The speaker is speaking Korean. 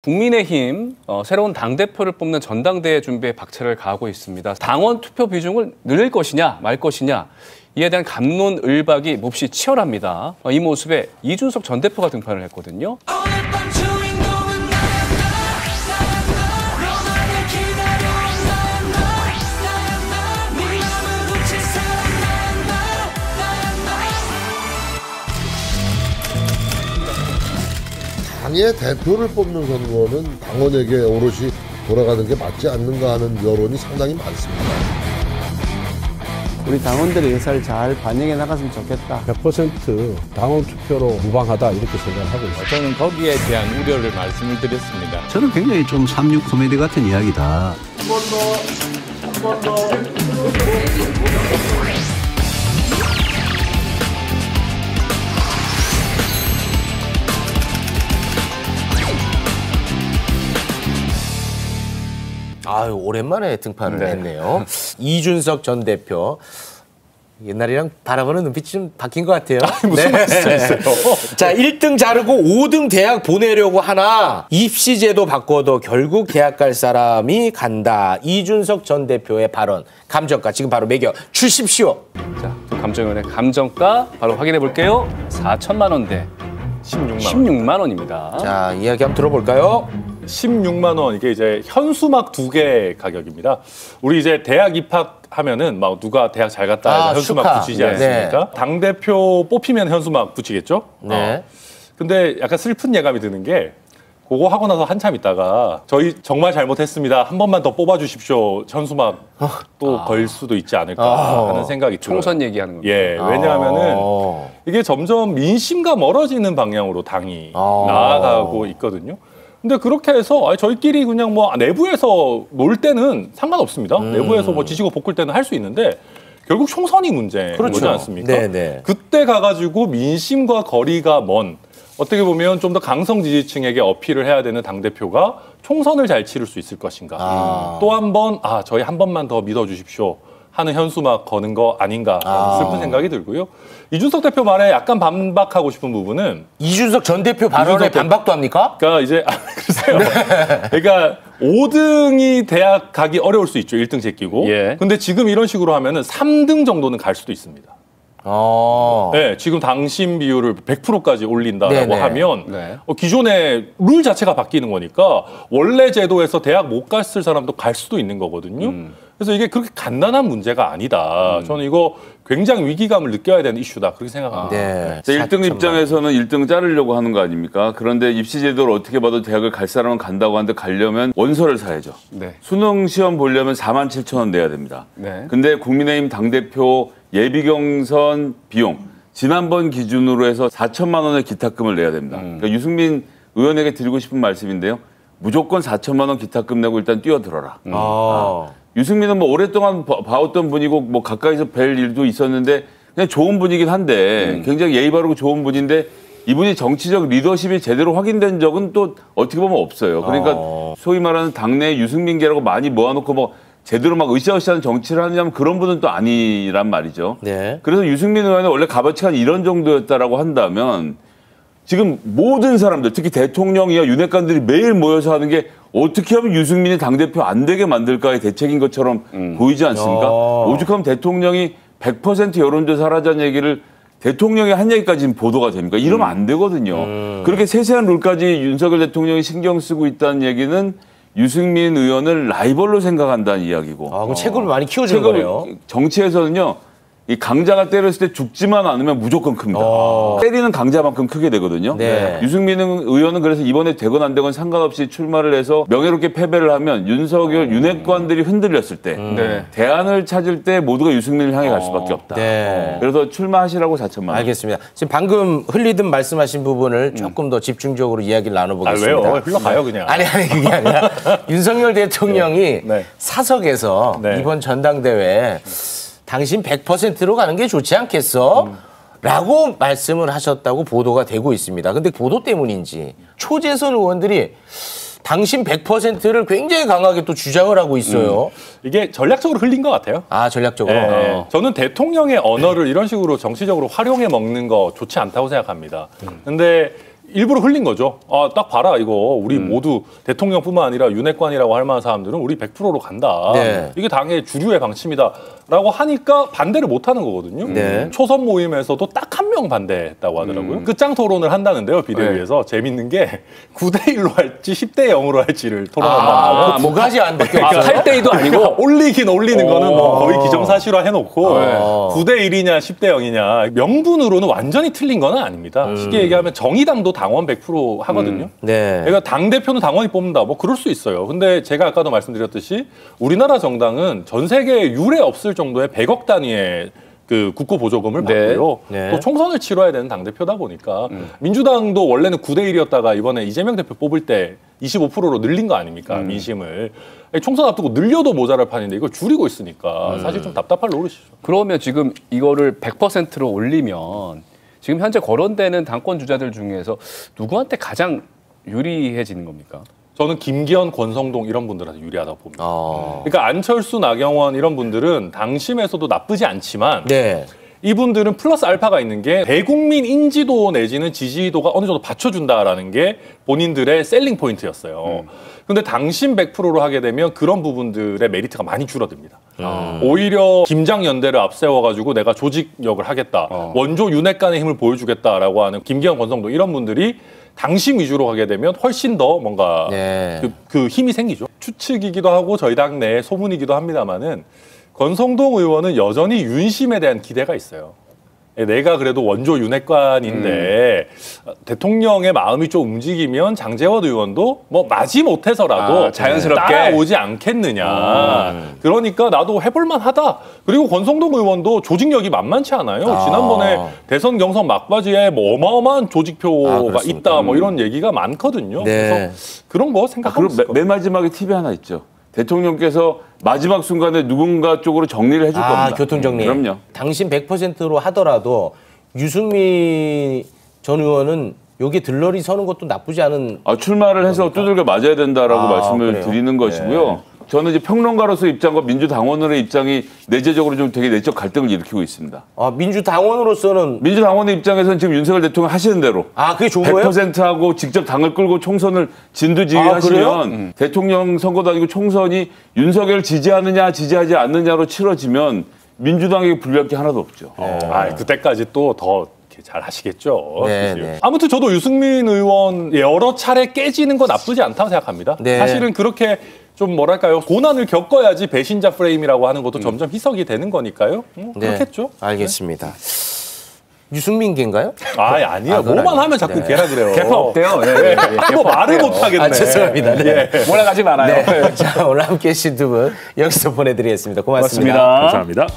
국민의힘 새로운 당대표를 뽑는 전당대회 준비에 박차를 가하고 있습니다. 당원 투표 비중을 늘릴 것이냐 말 것이냐 이에 대한 갑론을박이 몹시 치열합니다. 이 모습에 이준석 전 대표가 등판을 했거든요. 당의 대표를 뽑는 선거는 당원에게 오롯이 돌아가는 게 맞지 않는가 하는 여론이 상당히 많습니다. 우리 당원들의 의사를 잘 반영해 나갔으면 좋겠다. 100% 당원 투표로 무방하다 이렇게 생각을 하고 있습니다. 저는 거기에 대한 우려를 말씀을 드렸습니다. 저는 굉장히 좀 삼육 코미디 같은 이야기다. 한 번 더. 아유, 오랜만에 등판을 했네요. 이준석 전 대표. 옛날이랑 바라보는 눈빛이 좀 바뀐 것 같아요. 무슨 말씀이세요? 자, 1등 자르고 5등 대학 보내려고 하나 입시제도 바꿔도 결국 대학 갈 사람이 간다. 이준석 전 대표의 발언. 감정가 지금 바로 매겨 주십시오. 자, 감정위원회 감정가 바로 확인해 볼게요. 4천만 원대 16만 원입니다. 자, 이야기 한번 들어볼까요? 16만 원, 이게 이제 현수막 2개 가격입니다. 우리 이제 대학 입학하면은 막 누가 대학 잘 갔다 해서 현수막 축하. 붙이지 않습니까? 네. 당대표 뽑히면 현수막 붙이겠죠? 네. 근데 약간 슬픈 예감이 드는 게 그거 하고 나서 한참 있다가 저희 정말 잘못했습니다. 한 번만 더 뽑아주십시오. 현수막 또 걸 수도 있지 않을까 하는 생각이 들어요. 총선 얘기하는 겁니다. 예, 왜냐하면은 이게 점점 민심과 멀어지는 방향으로 당이 나아가고 있거든요. 근데 그렇게 해서 저희끼리 그냥 뭐 내부에서 놀 때는 상관없습니다. 내부에서 뭐 지지고 볶을 때는 할 수 있는데 결국 총선이 문제인 거지 않습니까? 네네. 그때 가가지고 민심과 거리가 먼 어떻게 보면 좀 더 강성 지지층에게 어필을 해야 되는 당대표가 총선을 잘 치를 수 있을 것인가. 또 한 번, 저희 한 번만 더 믿어주십시오 하는 현수막 거는 거 아닌가 슬픈 생각이 들고요. 이준석 대표 말에 약간 반박하고 싶은 부분은 이준석 전 대표 발언에 반박도 합니까? 그러니까 이제 글쎄요. 그러니까 5등이 대학 가기 어려울 수 있죠. 1등 제끼고. 예. 근데 지금 이런 식으로 하면은 3등 정도는 갈 수도 있습니다. 네, 지금 당심 비율을 100%까지 올린다라고 네네. 하면 네. 기존의 룰 자체가 바뀌는 거니까 원래 제도에서 대학 못 갔을 사람도 갈 수도 있는 거거든요. 그래서 이게 그렇게 간단한 문제가 아니다. 저는 이거 굉장히 위기감을 느껴야 되는 이슈다. 그렇게 생각합니다. 네. 1등 입장에서는 1등 자르려고 하는 거 아닙니까? 그런데 입시제도를 어떻게 봐도 대학을 갈 사람은 간다고 하는데 가려면 원서를 사야죠. 네. 수능 시험 보려면 47,000원 내야 됩니다. 네. 근데 국민의힘 당대표 예비경선 비용 지난번 기준으로 해서 4천만 원의 기탁금을 내야 됩니다. 그러니까 유승민 의원에게 드리고 싶은 말씀인데요. 무조건 4천만 원 기탁금 내고 일단 뛰어들어라. 유승민은 뭐 오랫동안 봐왔던 분이고 뭐 가까이서 뵐 일도 있었는데 그냥 좋은 분이긴 한데 굉장히 예의 바르고 좋은 분인데 이분이 정치적 리더십이 제대로 확인된 적은 또 어떻게 보면 없어요. 그러니까 소위 말하는 당내 유승민계라고 많이 모아놓고 뭐 제대로 막 으쌰으쌰한 정치를 하느냐면 그런 분은 또 아니란 말이죠. 네. 그래서 유승민 의원은 원래 값어치가 이런 정도였다라고 한다면 지금 모든 사람들 특히 대통령이야 윤핵관들이 매일 모여서 하는 게 어떻게 하면 유승민이 당대표 안 되게 만들까의 대책인 것처럼 보이지 않습니까? 오죽하면 대통령이 100% 여론조사 하라는 얘기를 대통령이 한 얘기까지 지금 보도가 됩니까? 이러면 안 되거든요. 그렇게 세세한 룰까지 윤석열 대통령이 신경 쓰고 있다는 얘기는 유승민 의원을 라이벌로 생각한다는 이야기고. 그럼 체급을 많이 키워주는 거예요. 정치에서는요. 이 강자가 때렸을 때 죽지만 않으면 무조건 큽니다. 때리는 강자만큼 크게 되거든요. 네. 유승민 의원은 그래서 이번에 되건 안 되건 상관없이 출마를 해서 명예롭게 패배를 하면 윤석열 윤핵관들이 흔들렸을 때 네. 대안을 찾을 때 모두가 유승민을 향해 갈 수밖에 없다. 네. 그래서 출마하시라고 4천만 원. 알겠습니다. 지금 방금 흘리듯 말씀하신 부분을 조금 더 집중적으로 이야기를 나눠보겠습니다. 왜요? 흘러가요 그냥. 아니 그게 아니라 윤석열 대통령이 네. 사석에서 네. 이번 전당대회 당신 100%로 가는 게 좋지 않겠어? 라고 말씀을 하셨다고 보도가 되고 있습니다. 근데 보도 때문인지 초재선 의원들이 당신 100%를 굉장히 강하게 또 주장을 하고 있어요. 이게 전략적으로 흘린 것 같아요. 전략적으로? 네. 저는 대통령의 언어를 이런 식으로 정치적으로 활용해 먹는 거 좋지 않다고 생각합니다. 근데 일부러 흘린 거죠. 아, 딱 봐라 이거 우리 모두 대통령뿐만 아니라 윤핵관이라고 할 만한 사람들은 우리 100%로 간다. 네. 이게 당의 주류의 방침이다라고 하니까 반대를 못 하는 거거든요. 네. 초선 모임에서도 딱 한 명 반대했다고 하더라고요. 끝장 토론을 한다는데요. 비대위에서 재밌는 게 9대1로 할지 10대0으로 할지를 토론한다. 두 가지 안 바뀌어 아, 있어요. 8대2도 아니고 올리긴 올리는 거는 뭐 거의 기정사실화 해놓고 9대1이냐 10대0이냐 명분으로는 완전히 틀린 건 아닙니다. 쉽게 얘기하면 정의당도 당원 100% 하거든요. 네. 그러니까 당대표는 당원이 뽑는다. 뭐 그럴 수 있어요. 근데 제가 아까도 말씀드렸듯이 우리나라 정당은 전 세계에 유례 없을 정도의 100억 단위의 그 국고 보조금을 받고요. 네. 또 총선을 치러야 되는 당대표다 보니까 민주당도 원래는 9대1이었다가 이번에 이재명 대표 뽑을 때 25%로 늘린 거 아닙니까? 민심을. 총선 앞두고 늘려도 모자랄 판인데 이걸 줄이고 있으니까 사실 좀 답답할 노릇이죠. 그러면 지금 이거를 100%로 올리면 지금 현재 거론되는 당권 주자들 중에서 누구한테 가장 유리해지는 겁니까? 저는 김기현, 권성동 이런 분들한테 유리하다고 봅니다. 그러니까 안철수, 나경원 이런 분들은 당심에서도 나쁘지 않지만 네. 이분들은 플러스 알파가 있는 게 대국민 인지도 내지는 지지도가 어느 정도 받쳐준다라는 게 본인들의 셀링 포인트였어요. 근데 당심 100%로 하게 되면 그런 부분들의 메리트가 많이 줄어듭니다. 오히려 김장 연대를 앞세워가지고 내가 조직력을 하겠다. 원조 윤핵관의 힘을 보여주겠다라고 하는 김기현, 권성동 이런 분들이 당심 위주로 가게 되면 훨씬 더 뭔가 네. 그 힘이 생기죠. 추측이기도 하고 저희 당 내 소문이기도 합니다만은 권성동 의원은 여전히 윤심에 대한 기대가 있어요. 내가 그래도 원조 윤핵관인데 대통령의 마음이 좀 움직이면 장제원 의원도 뭐 마지못해서라도 자연스럽게 따라오지 않겠느냐. 그러니까 나도 해볼만 하다. 그리고 권성동 의원도 조직력이 만만치 않아요. 지난번에 대선 경선 막바지에 뭐 어마어마한 조직표가 있다. 뭐 이런 얘기가 많거든요. 네. 그래서 그런 거 생각하고 있을 그리고 맨 마지막에 팁이 하나 있죠. 대통령께서 마지막 순간에 누군가 쪽으로 정리를 해줄 겁니다. 교통정리. 그럼요. 당신 100%로 하더라도 유승민 전 의원은 여기 들러리 서는 것도 나쁘지 않은. 출마를 해서 두들겨 맞아야 된다라고 말씀을 그래요? 드리는 것이고요. 저는 이제 평론가로서 입장과 민주당원으로의 입장이 내재적으로 좀 되게 내적 갈등을 일으키고 있습니다. 민주당원으로서는. 민주당원의 입장에서는 지금 윤석열 대통령 하시는 대로 그게 좋은 거예요? 100%하고 직접 당을 끌고 총선을 진두지휘하시면 대통령 선거도 아니고 총선이 윤석열 지지하느냐 지지하지 않느냐로 치러지면 민주당에게 불리할 게 하나도 없죠. 그때까지 또 더 잘 하시겠죠. 네, 사실. 네. 아무튼 저도 유승민 의원 여러 차례 깨지는 건 나쁘지 않다고 생각합니다. 네. 사실은 그렇게 좀 뭐랄까요, 고난을 겪어야지 배신자 프레임이라고 하는 것도 점점 희석이 되는 거니까요. 그렇겠죠. 알겠습니다. 유승민계인가요? 아니요. 그건 뭐만 아니에요. 하면 자꾸 네. 걔라 그래요. 개파 없대요. 뭐 말을 못 하겠네. 죄송합니다. 네. 몰아가지 말아요. 자, 오늘 함께 해주신 두 분 여기서 보내드리겠습니다. 고맙습니다. 고맙습니다. 감사합니다.